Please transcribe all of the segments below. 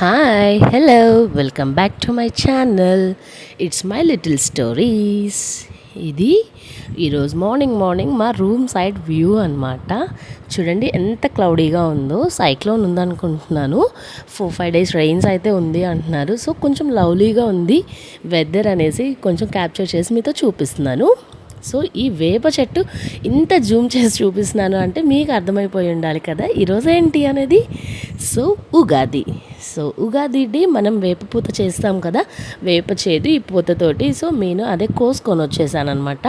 Hi hello welcome back to my channel. It's my little stories. ఇది ఈరోజు morning మా room side view అనమాట. చూడండి ఎంత క్లౌడీగా ఉందో. సైక్లోన్ ఉందనుకుంటున్నాను. 4-5 డేస్ రెయిన్స్ అయితే ఉంది అంటున్నారు. సో కొంచెం లవ్లీగా ఉంది వెదర్ అనేసి కొంచెం క్యాప్చర్ చేసి మీతో చూపిస్తున్నాను. సో ఈ వేప చెట్టు ఇంత జూమ్ చేసి చూపిస్తున్నాను అంటే మీకు అర్థమైపోయి ఉండాలి కదా ఈరోజు ఏంటి అనేది. సో ఉగాది డే మనం వేప పూత చేస్తాం కదా, వేప చేదు ఈ పూతతోటి. సో నేను అదే కోసుకొని వచ్చేసాను అనమాట.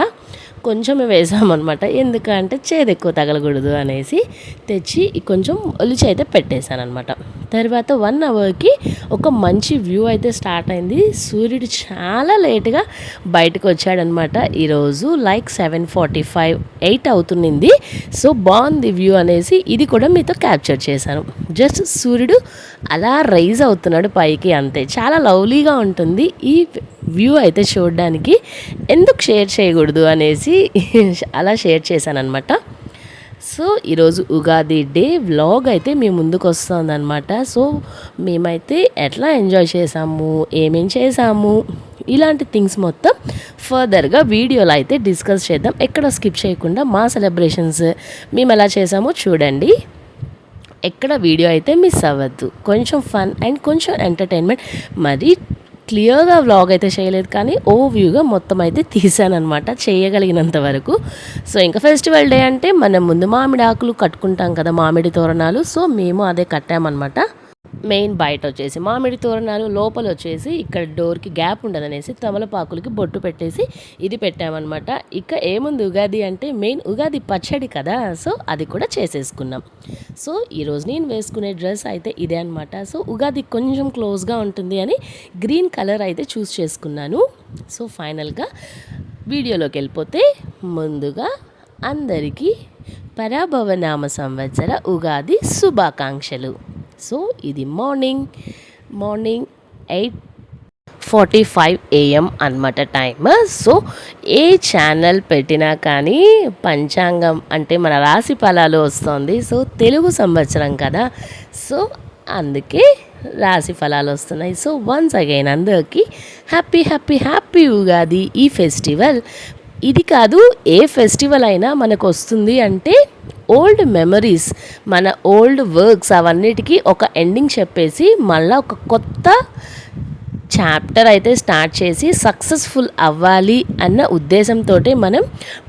కొంచెమే వేసామన్నమాట, ఎందుకంటే చేదు ఎక్కువ తగలకూడదు అనేసి తెచ్చి కొంచెం ఒలిచి అయితే పెట్టేశాను అనమాట. తర్వాత 1 అవర్కి ఒక మంచి వ్యూ అయితే స్టార్ట్ అయింది. సూర్యుడు చాలా లేట్గా బయటకు వచ్చాడనమాట. ఈరోజు లైక్ 7:45, 8 అవుతుంది. సో బాగుంది వ్యూ అనేసి ఇది కూడా మీతో క్యాప్చర్ చేశాను. జస్ట్ సూర్యుడు అలా రైజ్ అవుతున్నాడు పైకి, అంతే. చాలా లవ్లీగా ఉంటుంది ఈ వ్యూ అయితే చూడడానికి. ఎందుకు షేర్ చేయకూడదు అనేసి అలా షేర్ చేశాను అనమాట. సో ఈరోజు ఉగాది డే వ్లాగ్ అయితే మీ ముందుకు వస్తుందన్నమాట. సో మేమైతే ఎట్లా ఎంజాయ్ చేసాము, ఏమేం చేసాము, ఇలాంటి థింగ్స్ మొత్తం ఫర్దర్గా వీడియోలో అయితే డిస్కస్ చేద్దాం. ఎక్కడ స్కిప్ చేయకుండా మా సెలబ్రేషన్స్ మేము ఎలా చేసామో చూడండి. ఎక్కడ వీడియో అయితే మిస్ అవ్వద్దు. కొంచెం ఫన్ అండ్ కొంచెం ఎంటర్టైన్మెంట్. మరి క్లియర్గా వ్లాగ్ అయితే చేయలేదు, కానీ ఓవ్యూగా మొత్తం అయితే తీసానమాట చేయగలిగినంత వరకు. సో ఇంకా ఫెస్టివల్ డే అంటే మనం ముందు మామిడి ఆకులు కట్టుకుంటాం కదా, మామిడి తోరణాలు. సో మేము అదే కట్టామన్నమాట. మెయిన్ బయట వచ్చేసి మామిడి తోరణాలు, లోపల వచ్చేసి ఇక్కడ డోర్కి గ్యాప్ ఉండదనేసి తమలపాకులకి బొట్టు పెట్టేసి ఇది పెట్టామన్నమాట. ఇక ఏముంది, ఉగాది అంటే మెయిన్ ఉగాది పచ్చడి కదా. సో అది కూడా చేసేసుకున్నాం. సో ఈరోజు నేను వేసుకునే డ్రెస్ అయితే ఇదే అనమాట. సో ఉగాది కొంచెం క్లోజ్గా ఉంటుంది అని గ్రీన్ కలర్ అయితే చూస్ చేసుకున్నాను. సో ఫైనల్గా వీడియోలోకి వెళ్ళిపోతే, ముందుగా అందరికీ పరాభవనామ సంవత్సర ఉగాది శుభాకాంక్షలు. సో ఇది మార్నింగ్ 8:45 AM అనమాట టైమ్. సో ఏ ఛానల్ పెట్టినా కానీ పంచాంగం అంటే మన రాశి ఫలాలు వస్తుంది. సో తెలుగు సంవత్సరం కదా, సో అందుకే రాశి ఫలాలు వస్తున్నాయి. సో వన్స్ అగైన్ అందరికీ హ్యాపీ హ్యాపీ హ్యాపీ ఉగాది. ఈ ఫెస్టివల్ ఇది కాదు, ఏ ఫెస్టివల్ అయినా మనకు వస్తుంది అంటే ఓల్డ్ మెమరీస్, మన ఓల్డ్ వర్క్స్ అవన్నిటికీ ఒక ఎండింగ్ చెప్పేసి మళ్ళీ ఒక కొత్త చాప్టర్ అయితే స్టార్ట్ చేసి సక్సెస్ఫుల్ అవ్వాలి అన్న ఉద్దేశంతో మనం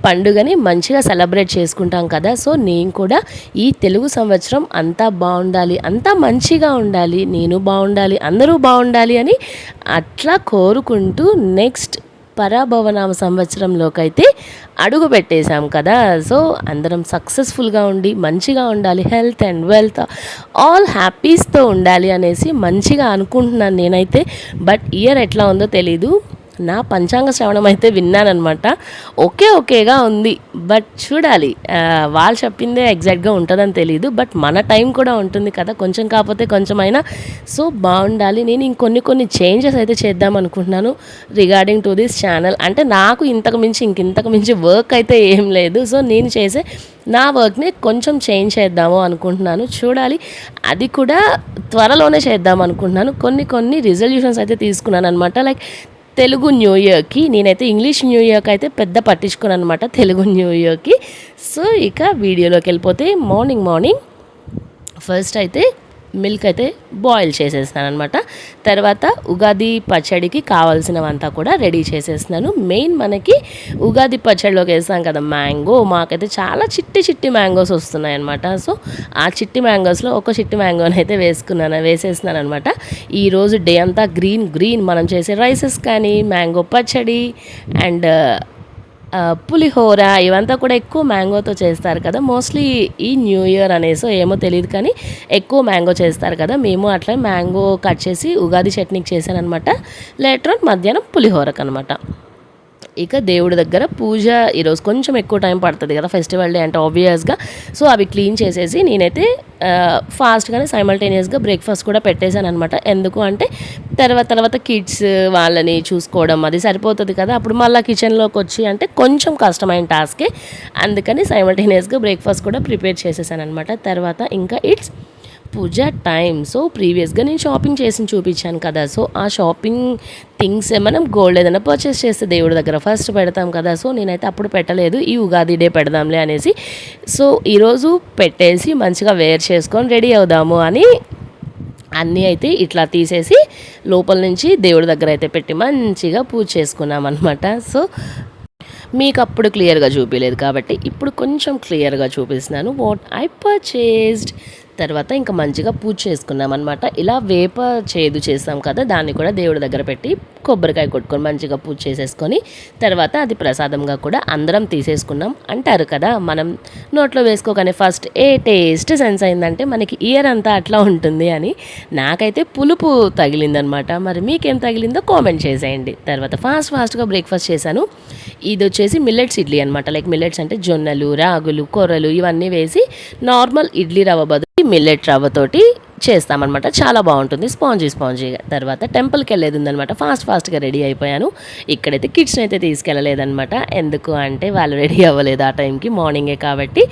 పండుగని మంచిగా సెలబ్రేట్ చేసుకుంటాం కదా. సో నేను కూడా ఈ తెలుగు సంవత్సరం అంతా బాగుండాలి, అంతా మంచిగా ఉండాలి, నేను బాగుండాలి, అందరూ బాగుండాలి అని అట్లా కోరుకుంటూ నెక్స్ట్ పరాభవనామ సంవత్సరంలోకి అయితే అడుగు పెట్టేశాం కదా. సో అందరం సక్సెస్ఫుల్గా ఉండి మంచిగా ఉండాలి, హెల్త్ అండ్ వెల్త్ ఆల్ హ్యాపీస్తో ఉండాలి అనేసి మంచిగా అనుకుంటున్నాను నేనైతే. బట్ ఇయర్ ఎట్లా ఉందో తెలీదు. నా పంచాంగ శ్రవణం అయితే విన్నానమాట. ఓకేగా ఉంది, బట్ చూడాలి. వాళ్ళు చెప్పిందే ఎగ్జాక్ట్గా ఉంటుందని తెలీదు, బట్ మన టైం కూడా ఉంటుంది కదా, కొంచెం కాకపోతే కొంచెమైనా. సో బాగుండాలి. నేను ఇంకొన్ని చేంజెస్ అయితే చేద్దాం అనుకుంటున్నాను రిగార్డింగ్ టు దిస్ ఛానల్. అంటే నాకు ఇంతకు మించి వర్క్ అయితే ఏం లేదు. సో నేను చేసే నా వర్క్ని కొంచెం చేంజ్ చేద్దాము అనుకుంటున్నాను. చూడాలి, అది కూడా త్వరలోనే చేద్దాం అనుకుంటున్నాను. కొన్ని రిజల్యూషన్స్ అయితే తీసుకున్నాను అనమాట. లైక్ తెలుగు న్యూ ఇయర్కి, నేనైతే ఇంగ్లీష్ న్యూ ఇయర్కి అయితే పెద్ద పట్టించుకున్నాను అనమాట, తెలుగు న్యూ ఇయర్కి. సో ఇక వీడియోలోకి వెళ్ళిపోతే, మార్నింగ్ ఫస్ట్ అయితే మిల్క్ అయితే బాయిల్ చేసేస్తున్నాను అనమాట. తర్వాత ఉగాది పచ్చడికి కావాల్సినవంతా కూడా రెడీ చేసేస్తున్నాను. మెయిన్ మనకి ఉగాది పచ్చడిలోకి వేస్తాం కదా మ్యాంగో. మాకైతే చాలా చిట్టి మ్యాంగోస్ వస్తున్నాయి అనమాట. సో ఆ చిట్టి మ్యాంగోస్లో ఒక చిట్టి మ్యాంగోని అయితే వేసేస్తున్నాను అనమాట. ఈరోజు డే అంతా గ్రీన్ మనం చేసే రైసెస్ కానీ, మ్యాంగో పచ్చడి అండ్ పులిహోర ఇవంతా కూడా ఎక్కువ మ్యాంగోతో చేస్తారు కదా. మోస్ట్లీ ఈ న్యూ ఇయర్ అనేసో ఏమో తెలియదు, కానీ ఎక్కువ మ్యాంగో చేస్తారు కదా. మేము అట్లా మ్యాంగో కట్ చేసి ఉగాది చట్నీకి చేశాను అనమాట. లేటర్ ఆన్ మధ్యాహ్నం పులిహోరకు అనమాట. ఇక దేవుడి దగ్గర పూజ ఈరోజు కొంచెం ఎక్కువ టైం పడుతుంది కదా, ఫెస్టివల్ డే అంటే ఆబ్వియస్గా. సో అవి క్లీన్ చేసేసి నేనైతే ఫాస్ట్గానే సైమల్టేనియస్గా బ్రేక్ఫాస్ట్ కూడా పెట్టేశాను అనమాట. ఎందుకు అంటే తర్వాత కిడ్స్ వాళ్ళని చూసుకోవడం అది సరిపోతుంది కదా, అప్పుడు మళ్ళీ కిచెన్లోకి వచ్చి అంటే కొంచెం కష్టమైన టాస్కే. అందుకని సైమల్టేనియస్గా బ్రేక్ఫాస్ట్ కూడా ప్రిపేర్ చేసేసాను అనమాట. తర్వాత ఇంకా పూజ టైం. సో ప్రీవియస్గా నేను షాపింగ్ చేసి చూపించాను కదా, సో ఆ షాపింగ్ థింగ్స్ మనం గోల్డ్ ఏదైనా పర్చేస్ చేస్తే దేవుడి దగ్గర ఫస్ట్ పెడతాం కదా, సో నేనైతే అప్పుడు పెట్టలేదు, ఈ ఉగాది డే పెడదాంలే అనేసి. సో ఈరోజు పెట్టేసి మంచిగా వేర్ చేసుకొని రెడీ అవుదాము అని అన్నీ అయితే ఇట్లా తీసేసి లోపల నుంచి దేవుడి దగ్గర అయితే పెట్టి మంచిగా పూజ చేసుకున్నాం అనమాట. సో మీకు అప్పుడు క్లియర్గా చూపించలేదు కాబట్టి ఇప్పుడు కొంచెం క్లియర్గా చూపిస్తున్నాను వాట్ ఐ పర్చేస్డ్. తర్వాత ఇంకా మంచిగా పూజ చేసుకున్నాం అనమాట. ఇలా వేప చేదు చేస్తాం కదా, దాన్ని కూడా దేవుడి దగ్గర పెట్టి కొబ్బరికాయ కొట్టుకొని మంచిగా పూజ చేసేసుకొని తర్వాత అది ప్రసాదంగా కూడా అందరం తీసేసుకున్నాం. అంటారు కదా, మనం నోట్లో వేసుకోగానే ఫస్ట్ ఏ టేస్ట్ సెన్స్ అయిందంటే మనకి ఇయర్ అంతా అట్లా ఉంటుంది అని. నాకైతే పులుపు తగిలిందనమాట. మరి మీకేం తగిలిందో కామెంట్ చేసేయండి. తర్వాత ఫాస్ట్గా బ్రేక్ఫాస్ట్ చేశాను. ఇది వచ్చేసి మిల్లెట్స్ ఇడ్లీ అనమాట. లైక్ మిల్లెట్స్ అంటే జొన్నలు, రాగులు, కొర్రలు ఇవన్నీ వేసి నార్మల్ ఇడ్లీ రవ్వ బదులు మిల్లెట్ రవ్వతోటి చేస్తామన్నమాట. చాలా బాగుంటుంది, స్పాంజీగా. తర్వాత టెంపుల్కి వెళ్ళేది ఉందనమాట. ఫాస్ట్గా రెడీ అయిపోయాను. ఇక్కడైతే కిడ్స్ని అయితే తీసుకెళ్ళలేదనమాట. ఎందుకు అంటే వాళ్ళు రెడీ అవ్వలేదు ఆ టైంకి, మార్నింగే కాబట్టి.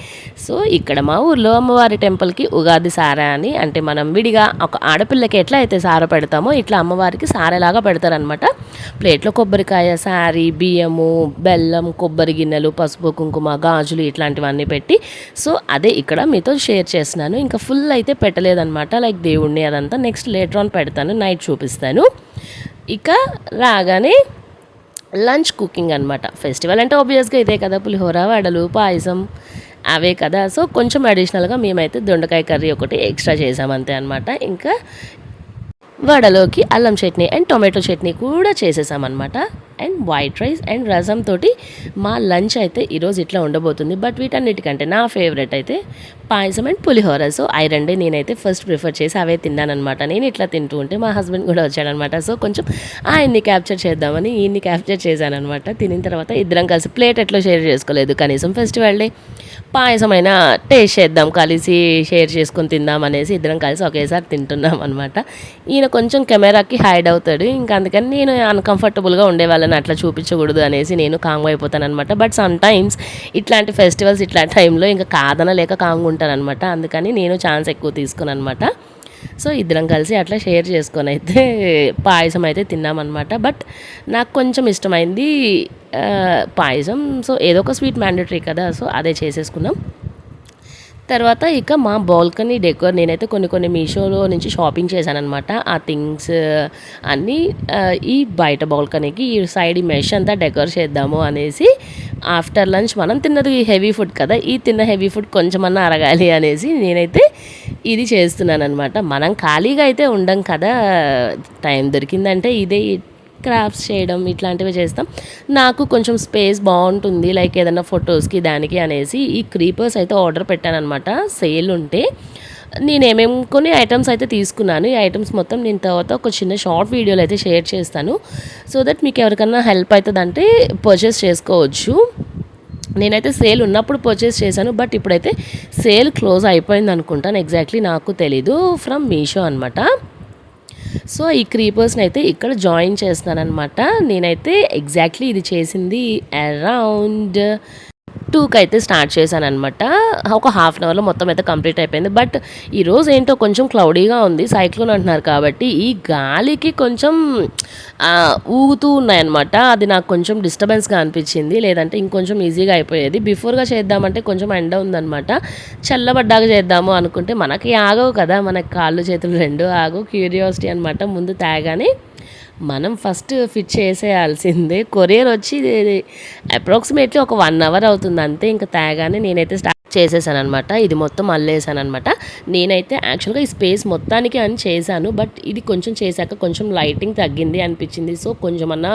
సో ఇక్కడ మా ఊర్లో అమ్మవారి టెంపుల్కి ఉగాది సారా అని, అంటే మనం విడిగా ఒక ఆడపిల్లకి ఎట్లా అయితే సార పెడతామో ఇట్లా అమ్మవారికి సారేలాగా పెడతారనమాట. ప్లేట్లో కొబ్బరికాయ, సారీ, బియ్యము, బెల్లం, కొబ్బరి గిన్నెలు, పసుపు, కుంకుమ, గాజులు ఇట్లాంటివన్నీ పెట్టి, సో అదే ఇక్కడ మీతో షేర్ చేస్తున్నాను. ఇంకా ఫుల్ అయితే పెట్టలేదన్నమాట, లైక్ దేవుణ్ణి అదంతా నెక్స్ట్ లేటర్ ఆన్ పెడతాను, నైట్ చూపిస్తాను. ఇక రాగానే లంచ్ కుకింగ్ అనమాట. ఫెస్టివల్ అంటే ఆబ్వియస్గా ఇదే కదా, పులిహోర, వడలు, పాయసం అవే కదా. సో కొంచెం అడిషనల్గా మేమైతే దొండకాయ కర్రీ ఒకటి ఎక్స్ట్రా చేసామంతే అనమాట. ఇంకా వడలోకి అల్లం చట్నీ అండ్ టొమాటో చట్నీ కూడా చేసేసామన్నమాట. అండ్ వైట్ రైస్ అండ్ రసం తోటి మా లంచ్ అయితే ఈరోజు ఇట్లా ఉండబోతుంది. బట్ వీటన్నిటికంటే నా ఫేవరెట్ అయితే పాయసం అండ్ పులిహోర. సో అవి రెండే నేనైతే ఫస్ట్ ప్రిఫర్ చేసి అవే తిన్నానమాట. నేను ఇట్లా తింటూ ఉంటే మా హస్బెండ్ కూడా వచ్చాడనమాట. సో కొంచెం ఆయన్ని క్యాప్చర్ చేద్దామని ఈయన్ని క్యాప్చర్ చేశానమాట. తినిన తర్వాత ఇద్దరం కలిసి ప్లేట్ ఎట్లా షేర్ చేసుకోలేదు, కనీసం ఫెస్టివల్ డే పాయసం అయినా టేస్ట్ చేద్దాం, కలిసి షేర్ చేసుకొని తిందాం అనేసి ఇద్దరం కలిసి ఒకేసారి తింటున్నాం అనమాట. ఈయన కొంచెం కెమెరాకి హైడ్ అవుతాడు, ఇంకా అందుకని నేను అన్కంఫర్టబుల్గా ఉండేవాళ్ళని అట్లా చూపించకూడదు అనేసి నేను కాంగ్ అయిపోతాను అనమాట. బట్ సమ్ టైమ్స్ ఇట్లాంటి ఫెస్టివల్స్ ఇట్లాంటి టైంలో ఇంకా కాదనలేక కాంగ్ ఉంటానన్నమాట. అందుకని నేను ఛాన్స్ ఎక్కువ తీసుకున్నాను అనమాట. సో ఇద్దరం కలిసి అట్లా షేర్ చేసుకొని అయితే పాయసం అయితే తిన్నామన్నమాట. బట్ నాకు కొంచెం ఇష్టమైంది పాయసం. సో ఏదో ఒక స్వీట్ మ్యాండేటరీ కదా, సో అదే చేసేసుకున్నాం. తర్వాత ఇక మా బాల్కనీ డెకోర్ నేనైతే కొన్ని మీషోలో నుంచి షాపింగ్ చేశానమాట. ఆ థింగ్స్ అన్నీ ఈ బయట బాల్కనీకి ఈ సైడ్ ఈ మెష్ అంతా డెకోర్ చేద్దాము అనేసి ఆఫ్టర్ లంచ్ మనం తిన్నది హెవీ ఫుడ్ కదా, ఈ తిన్న హెవీ ఫుడ్ కొంచెమన్నా అరగాలి అనేసి నేనైతే ఇది చేస్తున్నాను అనమాట. మనం ఖాళీగా అయితే ఉండం కదా, టైం దొరికిందంటే ఇదే క్రాఫ్ట్స్ చేయడం ఇట్లాంటివి చేస్తాం. నాకు కొంచెం స్పేస్ బాగుంటుంది, లైక్ ఏదైనా ఫొటోస్కి దానికి అనేసి ఈ క్రీపర్స్ అయితే ఆర్డర్ పెట్టాను అనమాట. సేల్ ఉంటే నేను ఏమేమి కొన్ని ఐటమ్స్ అయితే తీసుకున్నాను. ఈ ఐటమ్స్ మొత్తం నేను తర్వాత ఒక చిన్న షార్ట్ వీడియోలో అయితే షేర్ చేస్తాను, సో దట్ మీకు ఎవరికన్నా హెల్ప్ అవుతుంది అంటే పర్చేస్ చేసుకోవచ్చు. నేనైతే సేల్ ఉన్నప్పుడు పర్చేస్ చేశాను, బట్ ఇప్పుడైతే సేల్ క్లోజ్ అయిపోయింది అనుకుంటాను, ఎగ్జాక్ట్లీ నాకు తెలీదు. ఫ్రమ్ మీషో అనమాట. సో ఈ క్రీపర్స్ని అయితే ఇక్కడ జాయిన్ చేస్తున్నానమాట. నేనైతే ఎగ్జాక్ట్లీ ఇది చేసింది అరౌండ్ 2కి అయితే స్టార్ట్ చేశాను అనమాట. ఒక హాఫ్ అన్ అవర్లో మొత్తం అయితే కంప్లీట్ అయిపోయింది. బట్ ఈరోజు ఏంటో కొంచెం క్లౌడీగా ఉంది, సైక్లోన్ అంటున్నారు కాబట్టి ఈ గాలికి కొంచెం ఊగుతూ ఉన్నాయన్నమాట. అది నాకు కొంచెం డిస్టర్బెన్స్గా అనిపించింది, లేదంటే ఇంకొంచెం ఈజీగా అయిపోయేది. బిఫోర్గా చేద్దామంటే కొంచెం ఎండ ఉందన్నమాట. చల్లబడ్డాక చేద్దాము అనుకుంటే మనకి ఆగవు కదా, మనకి కాళ్ళు చేతులు రెండు ఆగవు. క్యూరియాసిటీ అనమాట. ముందు తేగానే మనం ఫస్ట్ ఫిట్ చేసేయాల్సిందే. కొరియర్ వచ్చి అప్రాక్సిమేట్లీ ఒక 1 అవర్ అవుతుంది అంతే. ఇంకా తేగానే నేనైతే స్టార్ట్ చేసేసాను అనమాట. ఇది మొత్తం అల్లేసాను అనమాట. నేనైతే యాక్చువల్గా ఈ స్పేస్ మొత్తానికి అని చేశాను, బట్ ఇది కొంచెం చేశాక కొంచెం లైటింగ్ తగ్గింది అనిపించింది. సో కొంచెమన్నా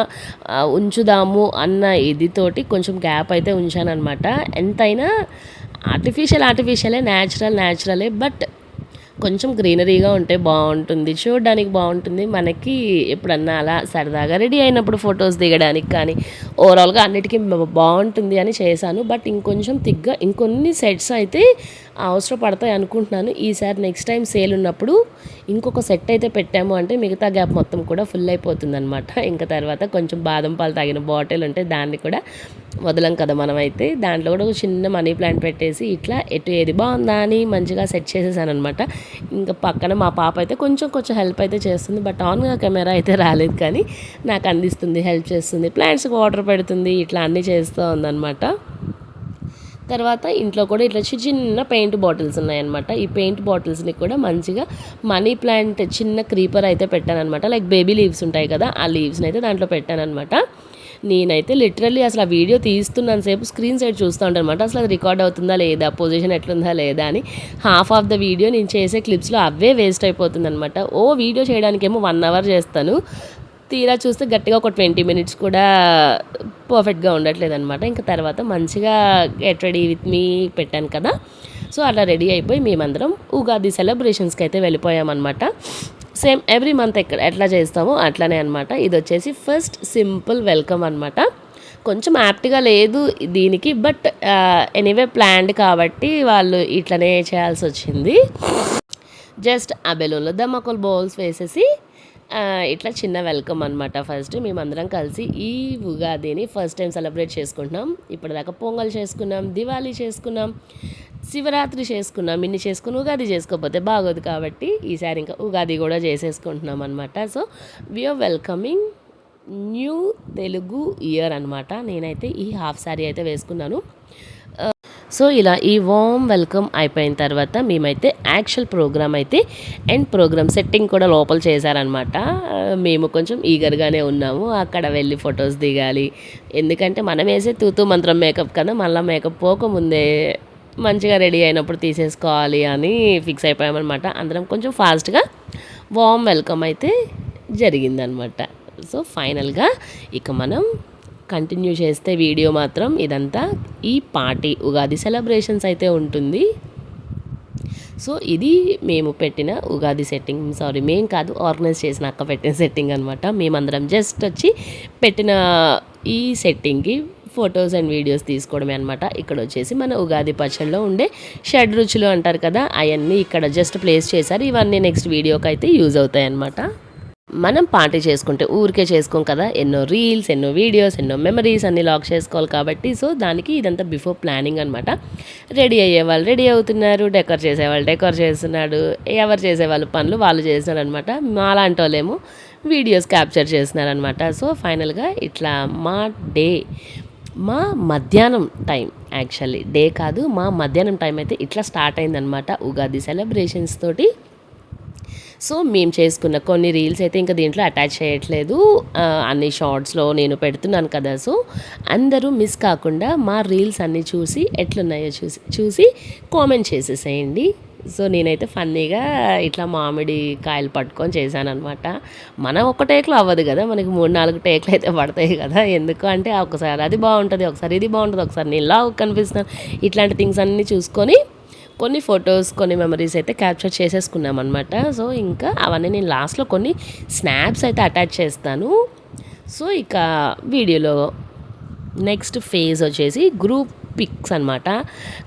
ఉంచుదాము అన్న ఇదితోటి కొంచెం గ్యాప్ అయితే ఉంచాను అనమాట. ఎంతైనా ఆర్టిఫిషియలే, న్యాచురలే, బట్ కొంచెం గ్రీనరీగా ఉంటే బాగుంటుంది, చూడడానికి బాగుంటుంది. మనకి ఎప్పుడన్నా అలా సరదాగా రెడీ అయినప్పుడు ఫొటోస్ దిగడానికి కానీ ఓవరాల్గా అన్నిటికీ బాగుంటుంది అని చేశాను. బట్ ఇంకొంచెం ఇంకొన్ని సెట్స్ అయితే అవసరపడతాయి అనుకుంటున్నాను. ఈసారి నెక్స్ట్ టైం సేల్ ఉన్నప్పుడు ఇంకొక సెట్ అయితే పెట్టాము అంటే మిగతా గ్యాప్ మొత్తం కూడా ఫుల్ అయిపోతుంది అనమాట. ఇంకా తర్వాత కొంచెం బాదం పాలు తాగిన బాటిల్ ఉంటే దాన్ని కూడా వదలం కదా మనమైతే. దాంట్లో కూడా ఒక చిన్న మనీ ప్లాంట్ పెట్టేసి ఇట్లా ఎటు ఏది బాగుందా అని మంచిగా సెట్ చేసేసాను అనమాట. ఇంకా పక్కన మా పాప అయితే కొంచెం హెల్ప్ అయితే చేస్తుంది, బట్ ఆన్గా కెమెరా అయితే రాలేదు, కానీ నాకు అందిస్తుంది, హెల్ప్ చేస్తుంది, ప్లాంట్స్కి వాటర్ పెడుతుంది, ఇట్లా అన్నీ చేస్తూ ఉందన్నమాట. తర్వాత ఇంట్లో కూడా ఇట్లా చిన్న పెయింట్ బాటిల్స్ ఉన్నాయన్నమాట. ఈ పెయింట్ బాటిల్స్ని కూడా మంచిగా మనీ ప్లాంట్ చిన్న క్రీపర్ అయితే పెట్టానమాట. లైక్ బేబీ లీవ్స్ ఉంటాయి కదా, ఆ లీవ్స్ని అయితే దాంట్లో పెట్టానమాట. నేనైతే లిటరల్లీ అసలు ఆ వీడియో తీస్తున్నాను సేపు స్క్రీన్ సైడ్ చూస్తూ ఉంటాను అనమాట. అసలు అది రికార్డ్ అవుతుందా లేదా, పొజిషన్ ఎట్లుందా లేదా అని. హాఫ్ ఆఫ్ ద వీడియో నేను చేసే క్లిప్స్లో అవే వేస్ట్ అయిపోతుంది అనమాట. వీడియో చేయడానికేమో 1 అవర్ చేస్తాను, తీరా చూస్తే గట్టిగా ఒక 20 మినిట్స్ కూడా పర్ఫెక్ట్గా ఉండట్లేదు అనమాట. ఇంకా తర్వాత మంచిగా గెట్ రెడీ విత్ మీ పెట్టాను కదా, సో అలా రెడీ అయిపోయి మేమందరం ఉగాది సెలబ్రేషన్స్కి అయితే వెళ్ళిపోయామన్నమాట. సేమ్ ఎవ్రీ మంత్ ఎట్లా చేస్తామో అట్లానే అనమాట. ఇది వచ్చేసి ఫస్ట్ సింపుల్ వెల్కమ్ అనమాట. కొంచెం యాప్ట్గా లేదు దీనికి, బట్ ఎనీవే ప్లాన్డ్ కాబట్టి వాళ్ళు ఇట్లనే చేయాల్సి వచ్చింది. జస్ట్ ఆ బెలూన్లో ధమాకుల్ బౌల్స్ వేసేసి ఇట్లా చిన్న వెల్కమ్ అనమాట. ఫస్ట్ మేమందరం కలిసి ఈ ఉగాదిని ఫస్ట్ టైం సెలబ్రేట్ చేసుకుంటున్నాం. ఇప్పటిదాకా పొంగల్ చేసుకున్నాం, దివాళీ చేసుకున్నాం, శివరాత్రి చేసుకున్నాం, ఇన్ని చేసుకుని ఉగాది చేసుకోకపోతే బాగోదు కాబట్టి ఈసారి ఇంకా ఉగాది కూడా చేసేసుకుంటున్నాం అనమాట. So we are welcoming new Telugu year అనమాట. నేనైతే ఈ హాఫ్ శారీ అయితే వేసుకున్నాను. సో ఇలా ఈ వార్మ్ వెల్కమ్ అయిపోయిన తర్వాత మేమైతే యాక్చువల్ ప్రోగ్రామ్ అయితే అండ్ ప్రోగ్రామ్ సెట్టింగ్ కూడా లోపల చేశారనమాట. మేము కొంచెం ఈగర్గానే ఉన్నాము, అక్కడ వెళ్ళి ఫొటోస్ దిగాలి, ఎందుకంటే మనం వేసే తూతూ మంత్రం మేకప్ కదా, మళ్ళీ మేకప్ పోకముందే మంచిగా రెడీ అయినప్పుడు తీసేసుకోవాలి అని ఫిక్స్ అయిపోయామన్నమాట. అందరం కొంచెం ఫాస్ట్గా వార్మ్ వెల్కమ్ అయితే జరిగిందనమాట. సో ఫైనల్గా ఇక మనం కంటిన్యూ చేస్తే వీడియో మాత్రం ఇదంతా ఈ పార్టీ ఉగాది సెలబ్రేషన్స్ అయితే ఉంటుంది. సో ఇది మేము పెట్టిన ఉగాది సెట్టింగ్, మేము కాదు ఆర్గనైజ్ చేసిన అక్క పెట్టిన సెట్టింగ్ అనమాట. మేమందరం జస్ట్ వచ్చి పెట్టిన ఈ సెట్టింగ్కి ఫొటోస్ అండ్ వీడియోస్ తీసుకోవడమే అనమాట. ఇక్కడ వచ్చేసి మన ఉగాది పచ్చడిలో ఉండే షడ్ రుచులు అంటారు కదా, అవన్నీ ఇక్కడ జస్ట్ ప్లేస్ చేశారు. ఇవన్నీ నెక్స్ట్ వీడియోకి అయితే యూజ్ అవుతాయి అన్నమాట. మనం పార్టీ చేసుకుంటే ఊరికే చేసుకోం కదా, ఎన్నో రీల్స్, ఎన్నో వీడియోస్, ఎన్నో మెమరీస్ అన్నీ లాక్ చేసుకోవాలి కాబట్టి, సో దానికి ఇదంతా బిఫోర్ ప్లానింగ్ అనమాట. రెడీ అయ్యేవాళ్ళు రెడీ అవుతున్నారు, డెకర్ చేసేవాళ్ళు డెకర్ చేస్తున్నాడు, ఎవరు చేసేవాళ్ళు పనులు వాళ్ళు చేస్తున్నారు అనమాట. మాలాంటి వాళ్ళేమో వీడియోస్ క్యాప్చర్ చేస్తున్నారనమాట. సో ఫైనల్గా ఇట్లా మా మధ్యాహ్నం టైం, యాక్చువల్లీ డే కాదు, మా మధ్యాహ్నం టైం అయితే ఇట్లా స్టార్ట్ అయిందనమాట ఉగాది సెలబ్రేషన్స్ తోటి. సో మేము చేసుకున్న కొన్ని రీల్స్ అయితే ఇంకా దీంట్లో అటాచ్ చేయట్లేదు, అన్ని షార్ట్స్లో నేను పెడుతున్నాను కదా. సో అందరూ మిస్ కాకుండా మా రీల్స్ అన్నీ చూసి ఎట్లున్నాయో చూసి కామెంట్ చేసేసేయండి. సో నేనైతే ఫన్నీగా ఇట్లా మామిడి కాయలు పట్టుకొని చేశాను అనమాట. మనం ఒక టేక్లో అవ్వదు కదా, మనకి 3-4 టేక్లు అయితే పడతాయి కదా. ఎందుకు అంటే ఒకసారి అది బాగుంటుంది, ఒకసారి ఇది బాగుంటుంది, ఒకసారి నేను ఇలా కనిపిస్తున్నాను, ఇట్లాంటి థింగ్స్ అన్నీ చూసుకొని కొన్ని ఫొటోస్, కొన్ని మెమరీస్ అయితే క్యాప్చర్ చేసేసుకున్నాం అనమాట. సో ఇంకా అవన్నీ నేను లాస్ట్లో కొన్ని స్నాప్స్ అయితే అటాచ్ చేస్తాను. సో ఇక వీడియోలో నెక్స్ట్ ఫేజ్ వచ్చేసి గ్రూప్ పిక్స్ అనమాట.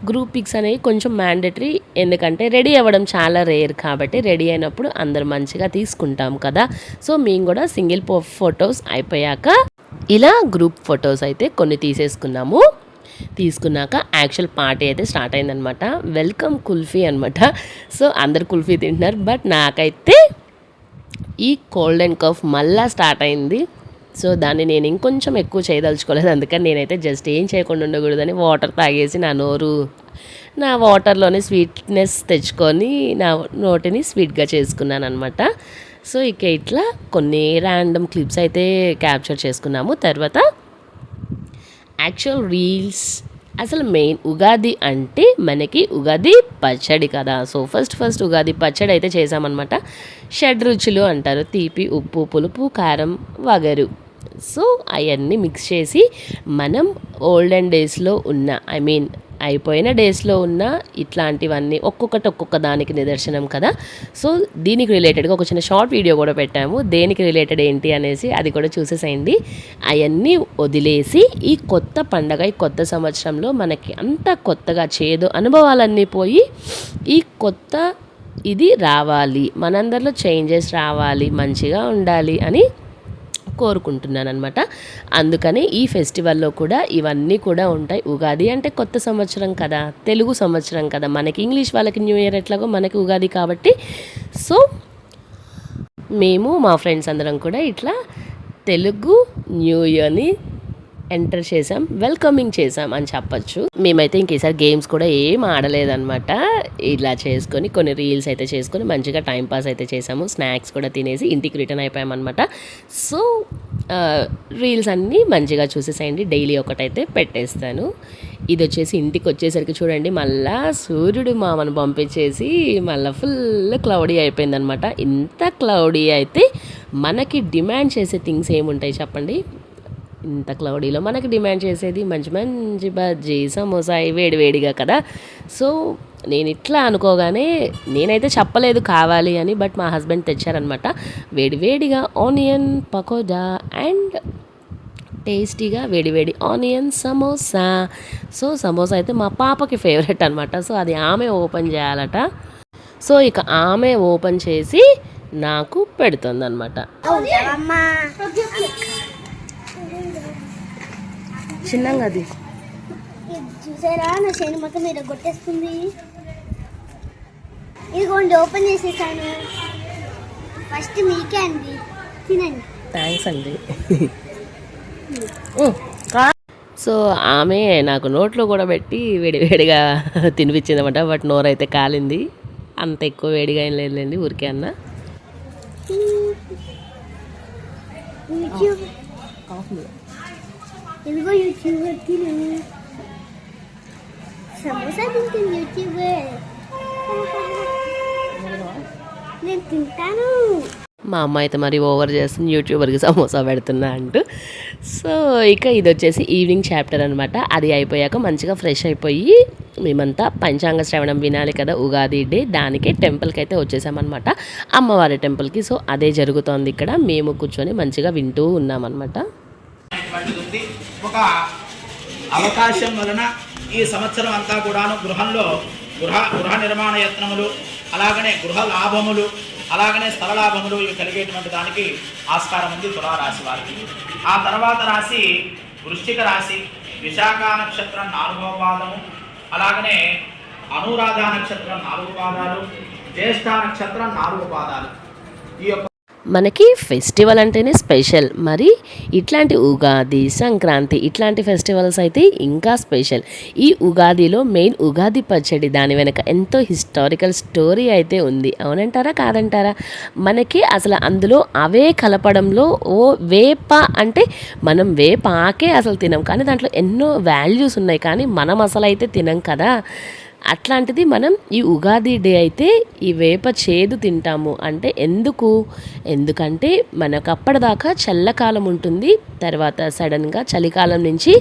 గ్రూప్ పిక్స్ అనేవి కొంచెం మ్యాండేటరీ, ఎందుకంటే రెడీ అవ్వడం చాలా రేర్ కాబట్టి రెడీ అయినప్పుడు అందరు మంచిగా తీసుకుంటాం కదా. సో మేము కూడా సింగిల్ ఫొటోస్ అయిపోయాక ఇలా గ్రూప్ ఫొటోస్ అయితే కొన్ని తీసుకున్నాక యాక్చువల్ పార్టీ అయితే స్టార్ట్ అయిందనమాట. వెల్కమ్ కుల్ఫీ అనమాట. సో అందరు కుల్ఫీ తింటున్నారు, బట్ నాకైతే ఈ కోల్డ్ అండ్ కఫ్ మళ్ళా స్టార్ట్ అయింది. సో దాన్ని నేను ఇంకొంచెం ఎక్కువ చేయదలుచుకోలేదు, అందుకని నేనైతే జస్ట్ ఏం చేయకుండా ఉండకూడదని వాటర్ తాగేసి నా వాటర్లోనే స్వీట్నెస్ తెచ్చుకొని నా నోటిని స్వీట్గా చేసుకున్నాను అనమాట. సో ఇక ఇట్లా కొన్ని ర్యాండమ్ క్లిప్స్ అయితే క్యాప్చర్ చేసుకున్నాము. తర్వాత యాక్చువల్ రీల్స్, అసలు మెయిన్ ఉగాది అంటే మనకి ఉగాది పచ్చడి కదా. సో ఫస్ట్ ఉగాది పచ్చడి అయితే చేసామన్నమాట. షడ్ రుచులు అంటారు, తీపి, ఉప్పు, పులుపు, కారం, వగరు. సో అవన్నీ మిక్స్ చేసి మనం ఓల్డెన్ డేస్లో ఉన్న, అయిపోయిన డేస్లో ఉన్న ఇట్లాంటివన్నీ ఒక్కొక్క దానికి నిదర్శనం కదా. సో దీనికి రిలేటెడ్గా ఒక చిన్న షార్ట్ వీడియో కూడా పెట్టాము, దేనికి రిలేటెడ్ ఏంటి అనేసి, అది కూడా చూసేసేయండి. అవన్నీ వదిలేసి ఈ కొత్త పండగ, ఈ కొత్త సంవత్సరంలో మనకి అంత కొత్తగా చేదు అనుభవాలన్నీ పోయి ఈ కొత్త ఇది రావాలి, మనందరిలో చేంజెస్ రావాలి, మంచిగా ఉండాలి అని కోరుకుంటున్నానమాట. అందుకని ఈ ఫెస్టివల్‌లో కూడా ఇవన్నీ కూడా ఉంటాయి. ఉగాది అంటే కొత్త సంవత్సరం కదా! తెలుగు సంవత్సరం కదా! మనకి ఇంగ్లీష్ వాళ్ళకి న్యూ ఇయర్ ఎట్లాగో మనకి ఉగాది కాబట్టి సో, మేము మా ఫ్రెండ్స్ అందరం కూడా ఇట్లా తెలుగు న్యూ ఇయర్‌ని ఎంటర్ చేసాం, వెల్కమింగ్ చేసాం అని చెప్పొచ్చు. మేమైతే ఇంక ఈసారి గేమ్స్ కూడా ఏం ఆడలేదనమాట. ఇలా చేసుకొని కొన్ని రీల్స్ అయితే చేసుకొని మంచిగా టైం పాస్ అయితే చేసాము. స్నాక్స్ కూడా తినేసి ఇంటికి రిటర్న్ అయిపోయామన్నమాట. సో రీల్స్ అన్నీ మంచిగా చూసేసేయండి. డైలీ ఒకటైతే పెట్టేస్తాను. ఇది వచ్చేసి ఇంటికి వచ్చేసరికి చూడండి మళ్ళా సూర్యుడు మామను పంపించేసి మళ్ళీ ఫుల్ క్లౌడీ అయిపోయిందనమాట. ఇంత క్లౌడీ అయితే మనకి డిమాండ్ చేసే థింగ్స్ ఏముంటాయి చెప్పండి. ఇంత క్లౌడీలో మనకి డిమాండ్ చేసేది మంచి మంచి బజ్జీ సమోసా వేడి వేడిగా కదా. సో నేను ఇట్లా అనుకోగానే నేనైతే చెప్పలేదు కావాలి అని, బట్ మా హస్బెండ్ తెచ్చారనమాట వేడి వేడిగా ఆనియన్ పకోడా అండ్ టేస్టీగా వేడివేడి ఆనియన్ సమోసా. సో సమోసా అయితే మా పాపకి ఫేవరెట్ అనమాట. సో అది ఆమె ఓపెన్ చేయాలట. సో ఇక ఆమె ఓపెన్ చేసి నాకు పెడుతుంది అనమాట. చిన్నగా అది చూసారా, నా చేను మొత్తం మీద కొట్టేస్తుంది. ఇదిగోండి ఓపెన్ చేసేసాను. ఫస్ట్ మీకే అండి, తినండి. థ్యాంక్స్ అండి. సో ఆమె నాకు నోట్లో కూడా పెట్టి వేడివేడిగా తినిపించిందన్నమాట. బట్ నోరైతే కాలింది. అంత ఎక్కువ వేడిగా ఏం లేదులేండి, ఊరికే అన్న. ఇదిగో యూట్యూబర్ తిను, సమోసా తింటుంది యూట్యూబర్. నేను తింటాను. మా అమ్మ అయితే మరి ఓవర్ చేస్తుంది, యూట్యూబర్కి సమోసా పెడుతున్నా అంటూ. సో ఇక ఇది వచ్చేసి ఈవినింగ్ చాప్టర్ అనమాట. అది అయిపోయాక మంచిగా ఫ్రెష్ అయిపోయి మేమంతా పంచాంగ శ్రవణం వినాలి కదా ఉగాది డే, దానికే టెంపుల్కి అయితే వచ్చేసామన్నమాట, అమ్మవారి టెంపుల్కి. సో అదే జరుగుతోంది ఇక్కడ. మేము కూర్చొని మంచిగా వింటూ ఉన్నామన్నమాట. ఒక అవకాశం వలన ఈ సంవత్సరం అంతా కూడాను గృహ నిర్మాణ యత్నములు, అలాగనే గృహ లాభములు, అలాగనే స్థల లాభములు ఇవి కలిగేటువంటి దానికి ఆస్కారం ఉంది తులారాశి వారికి. ఆ తర్వాత రాశి వృశ్చిక రాశి. విశాఖ నక్షత్రం 4వ పాదము, అలాగనే అనురాధ నక్షత్రం 4 పాదాలు, జ్యేష్ఠ నక్షత్రం 4 పాదాలు. ఈ యొక్క మనకి ఫెస్టివల్ అంటేనే స్పెషల్. మరి ఇట్లాంటి ఉగాది, సంక్రాంతి ఇట్లాంటి ఫెస్టివల్స్ అయితే ఇంకా స్పెషల్. ఈ ఉగాదిలో మెయిన్ ఉగాది పచ్చడి, దాని వెనక ఎంతో హిస్టారికల్ స్టోరీ అయితే ఉంది. అవునంటారా కాదంటారా? మనకి అసలు అందులో అవే కలపడంలో వేప అంటే మనం వేప ఆకే అసలు తినం, కానీ దాంట్లో ఎన్నో వాల్యూస్ ఉన్నాయి, కానీ మనం అసలు అయితే తినం కదా. అట్లాంటిది మనం ఈ ఉగాది డే అయితే ఈ వేప చేదు తింటాము. అంటే ఎందుకంటే మనకు అప్పటిదాకా చల్లకాలం ఉంటుంది, తర్వాత సడన్గా చలికాలం నుంచి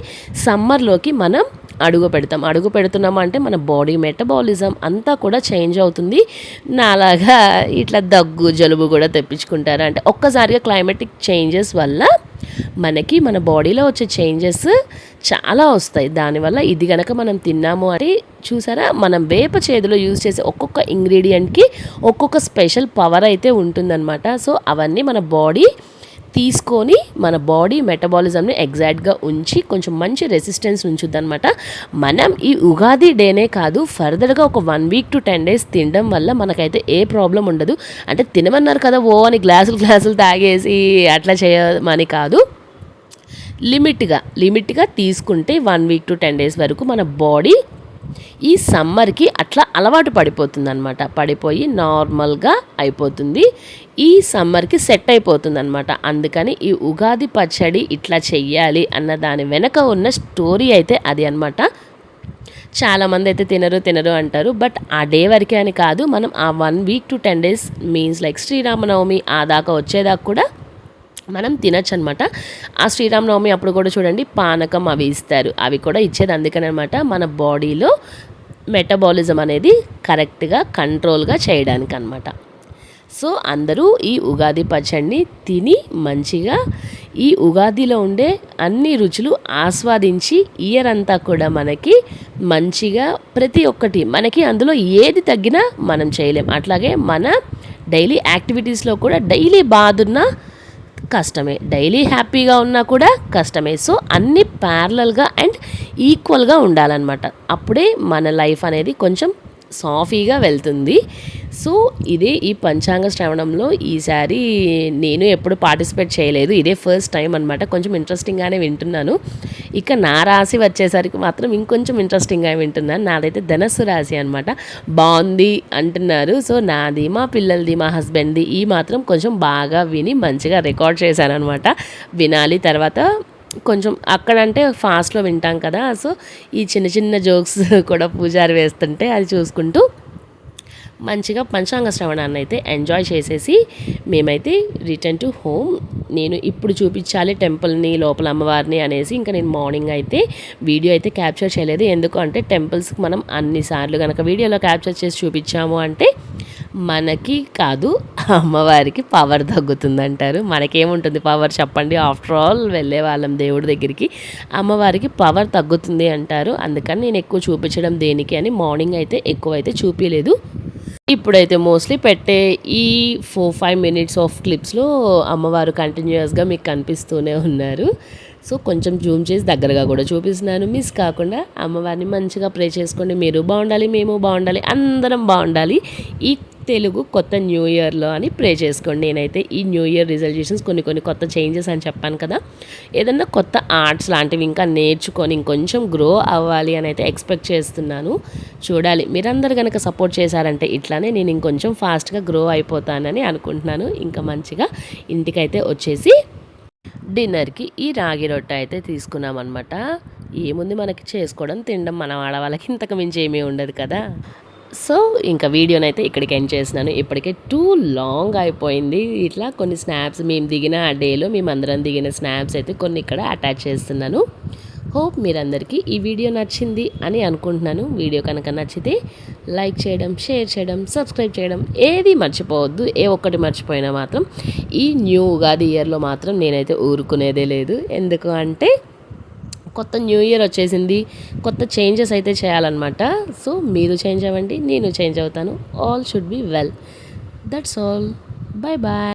సమ్మర్లోకి మనం అడుగు పెడుతున్నాము అంటే మన బాడీ మెటబాలిజం అంతా కూడా చేంజ్ అవుతుంది. నాలాగా ఇట్లా దగ్గు జలుబు కూడా తెప్పించుకుంటారు. అంటే ఒక్కసారిగా క్లైమేటిక్ చేంజెస్ వల్ల మనకి మన బాడీలో వచ్చే చేంజెస్ చాలా వస్తాయి. దానివల్ల ఇది గనక మనం తిన్నాము అంటే చూసారా, మనం వేప చేదులో యూజ్ చేసే ఒక్కొక్క ఇంగ్రీడియంట్కి ఒక్కొక్క స్పెషల్ పవర్ అయితే ఉంటుందన్నమాట. సో అవన్నీ మన బాడీ తీసుకొని మన బాడీ మెటబాలిజంని ఎగ్జాక్ట్గా ఉంచి కొంచెం మంచి రెసిస్టెన్స్ ఉంచుద్ది అనమాట. మనం ఈ ఉగాది డేనే కాదు, ఫర్దర్గా ఒక 1 వీక్ to 10 days తినడం వల్ల మనకైతే ఏ ప్రాబ్లం ఉండదు. అంటే తినమన్నారు కదా ఓ అని గ్లాసులు తాగేసి అట్లా చేయమని కాదు, లిమిట్గా తీసుకుంటే 1 వీక్ to 10 days వరకు మన బాడీ ఈ సమ్మర్కి అట్లా అలవాటు పడిపోతుంది అనమాట. పడిపోయి నార్మల్గా అయిపోతుంది, ఈ సమ్మర్కి సెట్ అయిపోతుంది అనమాట. అందుకని ఈ ఉగాది పచ్చడి ఇట్లా చెయ్యాలి అన్న దాని వెనక ఉన్న స్టోరీ అయితే అది అనమాట. చాలామంది అయితే తినరు అంటారు, బట్ ఆ డే వరకే అని కాదు, మనం ఆ 1 week to 10 days means like Sriramanavami ఆ దాకా వచ్చేదాకా కూడా మనం తినచ్చు అనమాట. ఆ శ్రీరామనవమి అప్పుడు కూడా చూడండి పానకం అవి ఇస్తారు, అవి కూడా ఇచ్చేది అందుకని అనమాట, మన బాడీలో మెటబాలిజం అనేది కరెక్ట్గా కంట్రోల్గా చేయడానికి అనమాట. సో అందరూ ఈ ఉగాది పచ్చడిని తిని మంచిగా ఈ ఉగాదిలో ఉండే అన్ని రుచులు ఆస్వాదించి ఇయర్ అంతా కూడా మనకి మంచిగా ప్రతి ఒక్కటి మనకి అందులో ఏది తగ్గినా మనం చేయలేం. అట్లాగే మన డైలీ యాక్టివిటీస్లో కూడా డైలీ బాధున్న కష్టమే, డైలీ హ్యాపీగా ఉన్నా కూడా కష్టమే. సో అన్నీ ప్యారలల్గా అండ్ ఈక్వల్గా ఉండాలన్నమాట. అప్పుడే మన లైఫ్ అనేది కొంచెం సాఫీగా వెళ్తుంది. సో ఇదే ఈ పంచాంగ శ్రవణంలో ఈసారి నేను ఎప్పుడు పార్టిసిపేట్ చేయలేదు, ఇదే ఫస్ట్ టైం అనమాట. కొంచెం ఇంట్రెస్టింగ్గానే వింటున్నాను. ఇక నా రాశి వచ్చేసరికి మాత్రం ఇంకొంచెం ఇంట్రెస్టింగ్గా వింటున్నాను. నాదైతే ధనస్సు రాశి అనమాట. బాగుంది అంటున్నారు. సో నాది, మా పిల్లలది, మా హస్బెండ్ది ఈ మాత్రం కొంచెం బాగా విని మంచిగా రికార్డ్ చేశాను అనమాట. వినాలి తర్వాత కొంచెం అక్కడంటే ఫాస్ట్లో వింటాం కదా. సో ఈ చిన్న చిన్న జోక్స్ కూడా పూజారి వేస్తుంటే అది చూసుకుంటూ మంచిగా పంచాంగ శ్రవణాన్ని అయితే ఎంజాయ్ చేసేసి మేమైతే రిటర్న్ టు హోమ్. నేను ఇప్పుడు చూపించాలి టెంపుల్ని, లోపల అమ్మవారిని అనేసి ఇంకా నేను మార్నింగ్ అయితే వీడియో అయితే క్యాప్చర్ చేయలేదు. ఎందుకు అంటే టెంపుల్స్కి మనం అన్నిసార్లు కనుక వీడియోలో క్యాప్చర్ చేసి చూపించాము అంటే మనకి కాదు అమ్మవారికి పవర్ తగ్గుతుందంటారు. మనకేముంటుంది పవర్ చెప్పండి, ఆఫ్టర్ ఆల్ వెళ్ళే వాళ్ళం దేవుడి దగ్గరికి, అమ్మవారికి పవర్ తగ్గుతుంది అంటారు. అందుకని నేను ఎక్కువ చూపించడం దేనికి అని మార్నింగ్ అయితే ఎక్కువ అయితే చూపించలేదు. ఇప్పుడైతే మోస్ట్లీ పెట్టే ఈ 4-5 మినిట్స్ ఆఫ్ క్లిప్స్లో అమ్మవారు కంటిన్యూస్గా మీకు కనిపిస్తూనే ఉన్నారు. సో కొంచెం జూమ్ చేసి దగ్గరగా కూడా చూపిస్తున్నాను. మిస్ కాకుండా అమ్మవారిని మంచిగా ప్రే చేసుకోండి. మీరు బాగుండాలి, మేము బాగుండాలి, అందరం బాగుండాలి ఈ తెలుగు కొత్త న్యూ ఇయర్లో అని ప్రే చేసుకోండి. నేనైతే ఈ న్యూ ఇయర్ రిజల్యూషన్స్ కొన్ని కొత్త చేంజెస్ అని చెప్పాను కదా, ఏదన్నా కొత్త ఆర్ట్స్ లాంటివి ఇంకా నేర్చుకొని ఇంకొంచెం గ్రో అవ్వాలి అని అయితే ఎక్స్పెక్ట్ చేస్తున్నాను. చూడాలి, మీరందరూ కనుక సపోర్ట్ చేశారంటే ఇట్లానే నేను ఇంకొంచెం ఫాస్ట్గా గ్రో అయిపోతానని అనుకుంటున్నాను. ఇంకా మంచిగా ఇంటికైతే వచ్చేసి డిన్నర్కి ఈ రాగి రొట్టె అయితే తీసుకున్నాం అనమాట. ఏముంది మనకి చేసుకోవడం, తినడం, మన ఆడవాళ్ళకి ఇంతకు మించి ఏమీ ఉండదు కదా. సో ఇంకా వీడియోనైతే ఇక్కడికి ఎండ్ చేసినాను. ఇప్పటికే టూ లాంగ్ అయిపోయింది. ఇట్లా కొన్ని స్నాప్స్ మేము దిగిన ఆ డేలో మేమందరం దిగిన స్నాప్స్ అయితే కొన్ని ఇక్కడ అటాచ్ చేస్తున్నాను. హోప్ మీరందరికీ ఈ వీడియో నచ్చింది అని అనుకుంటున్నాను. వీడియో కనుక నచ్చితే లైక్ చేయడం, షేర్ చేయడం, సబ్స్క్రైబ్ చేయడం ఏది మర్చిపోవద్దు. ఏ ఒక్కటి మర్చిపోయినా మాత్రం ఈ న్యూ ఉగాది ఇయర్లో మాత్రం నేనైతే ఊరుకునేదే లేదు. ఎందుకు అంటే కొత్త న్యూ ఇయర్ వచ్చేసింది, కొత్త చేంజెస్ అయితే చేయాలన్నమాట. సో మీరు చేంజ్ అవ్వండి, నేను చేంజ్ అవుతాను. All should be well. That's all. Bye bye.